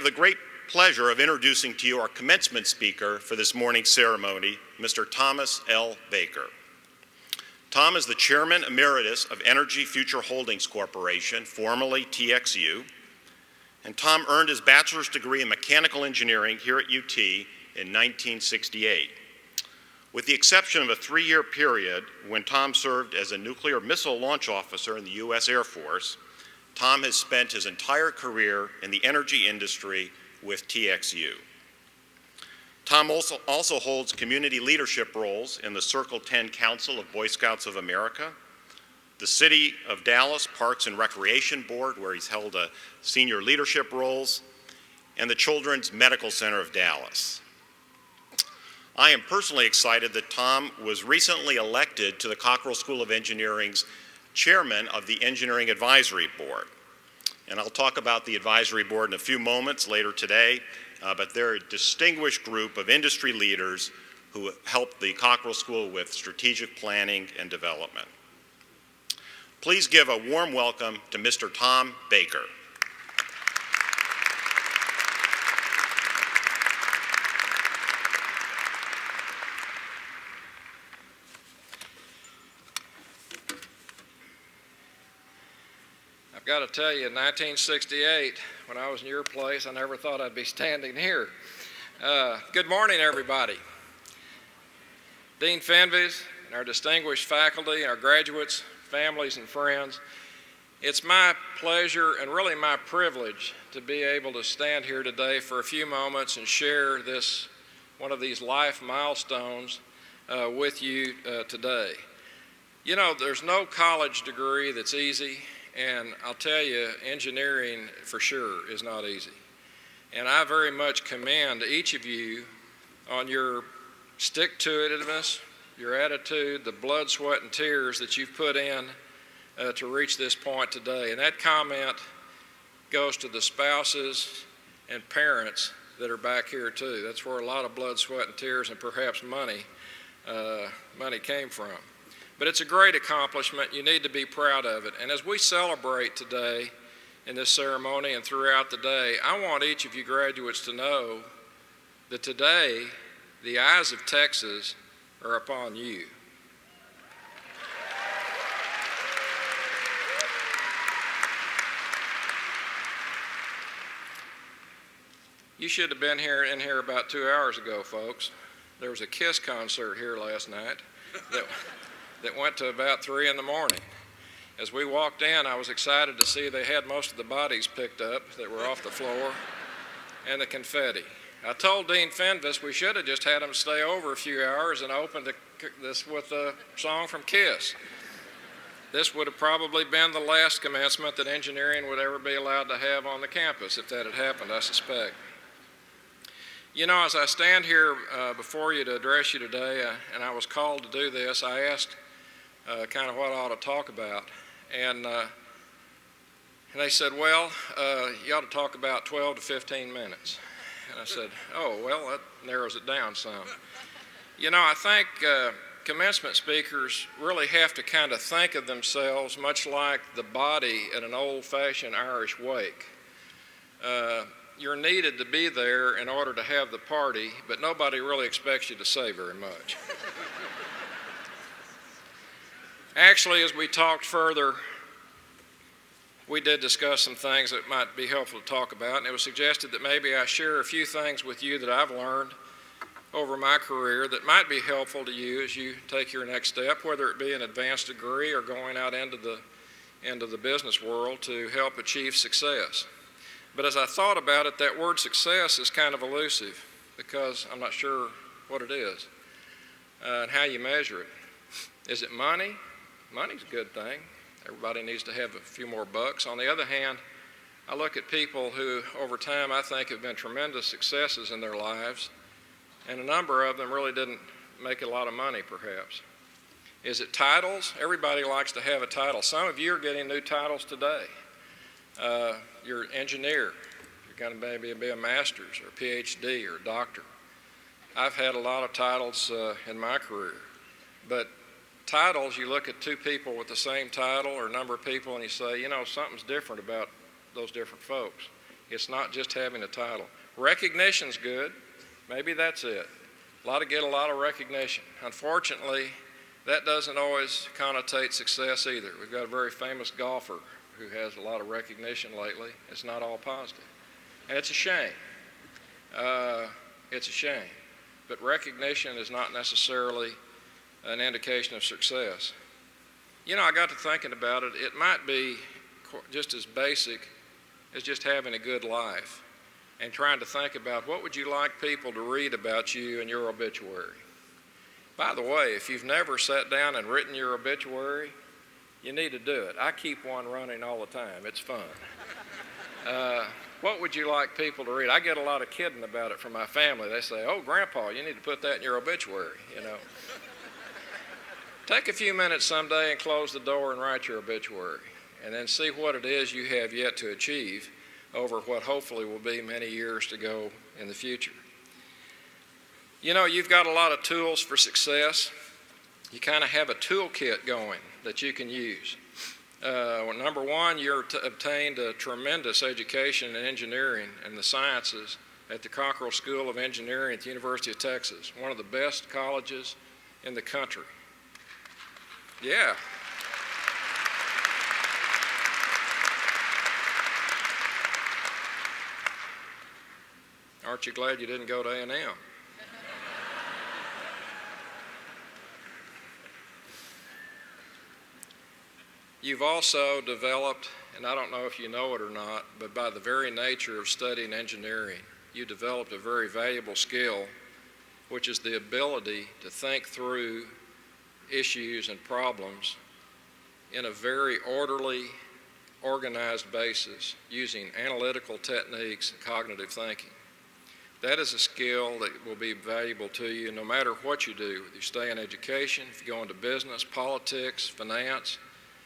have the great pleasure of introducing to you our commencement speaker for this morning's ceremony, Mr. Thomas L. Baker. Tom is the Chairman Emeritus of Energy Future Holdings Corporation, formerly TXU, and Tom earned his bachelor's degree in mechanical engineering here at UT in 1968. With the exception of a 3-year period when Tom served as a nuclear missile launch officer in the U.S. Air Force, Tom has spent his entire career in the energy industry with TXU. Tom also holds community leadership roles in the Circle 10 Council of Boy Scouts of America, the City of Dallas Parks and Recreation Board, where he's held senior leadership roles, and the Children's Medical Center of Dallas. I am personally excited that Tom was recently elected to the Cockrell School of Engineering's chairman of the Engineering Advisory Board. And I'll talk about the advisory board in a few moments later today, but they're a distinguished group of industry leaders who help the Cockrell School with strategic planning and development. Please give a warm welcome to Mr. Tom Baker. I've got to tell you, in 1968, when I was in your place, I never thought I'd be standing here. Good morning, everybody. Dean Fenves, and our distinguished faculty, our graduates, families, and friends, it's my pleasure and really my privilege to be able to stand here today for a few moments and share one of these life milestones with you today. You know, there's no college degree that's easy. And I'll tell you, engineering for sure is not easy. And I very much commend each of you on your stick-to-itiveness, your attitude, the blood, sweat, and tears that you've put in to reach this point today. And that comment goes to the spouses and parents that are back here too. That's where a lot of blood, sweat, and tears and perhaps money came from. But it's a great accomplishment. You need to be proud of it. And as we celebrate today in this ceremony and throughout the day, I want each of you graduates to know that today the eyes of Texas are upon you. You should have been in here about 2 hours ago, folks. There was a KISS concert here last night that went to about 3 in the morning. As we walked in, I was excited to see they had most of the bodies picked up that were off the floor and the confetti. I told Dean Fenves we should have just had him stay over a few hours and opened this with a song from KISS. This would have probably been the last commencement that engineering would ever be allowed to have on the campus if that had happened, I suspect. You know, as I stand here before you to address you today, and I was called to do this, I asked kind of what I ought to talk about. And they said, well, you ought to talk about 12 to 15 minutes. And I said, oh, well, that narrows it down some. You know, I think commencement speakers really have to kind of think of themselves much like the body at an old-fashioned Irish wake. You're needed to be there in order to have the party, but nobody really expects you to say very much. Actually, as we talked further, we did discuss some things that might be helpful to talk about, and it was suggested that maybe I share a few things with you that I've learned over my career that might be helpful to you as you take your next step, whether it be an advanced degree or going out into the business world to help achieve success. But as I thought about it, that word success is kind of elusive because I'm not sure what it is and how you measure it. Is it money? Money's a good thing. Everybody needs to have a few more bucks. On the other hand, I look at people who over time I think have been tremendous successes in their lives, and a number of them really didn't make a lot of money perhaps. Is it titles? Everybody likes to have a title. Some of you are getting new titles today. You're an engineer. You're going to maybe be a master's or a PhD or a doctor. I've had a lot of titles in my career, but titles, you look at two people with the same title or a number of people and you say, you know, something's different about those different folks. It's not just having a title. Recognition's good. Maybe that's it. Get a lot of recognition. Unfortunately, that doesn't always connotate success either. We've got a very famous golfer who has a lot of recognition lately. It's not all positive. And it's a shame. It's a shame. But recognition is not necessarily an indication of success. You know, I got to thinking about it. It might be just as basic as just having a good life and trying to think about what would you like people to read about you in your obituary. By the way, if you've never sat down and written your obituary, you need to do it. I keep one running all the time. It's fun. What would you like people to read? I get a lot of kidding about it from my family. They say, "Oh, Grandpa, you need to put that in your obituary," you know. Take a few minutes someday and close the door and write your obituary, and then see what it is you have yet to achieve over what hopefully will be many years to go in the future. You know, you've got a lot of tools for success. You kind of have a toolkit going that you can use. Number one, you're obtained a tremendous education in engineering and the sciences at the Cockrell School of Engineering at the University of Texas, one of the best colleges in the country. Yeah. Aren't you glad you didn't go to A&M? You've also developed, and I don't know if you know it or not, but by the very nature of studying engineering, you developed a very valuable skill, which is the ability to think through issues and problems in a very orderly, organized basis using analytical techniques and cognitive thinking. That is a skill that will be valuable to you no matter what you do. If you stay in education, if you go into business, politics, finance,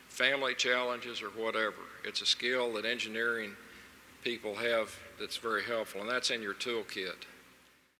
family challenges, or whatever. It's a skill that engineering people have that's very helpful, and that's in your toolkit.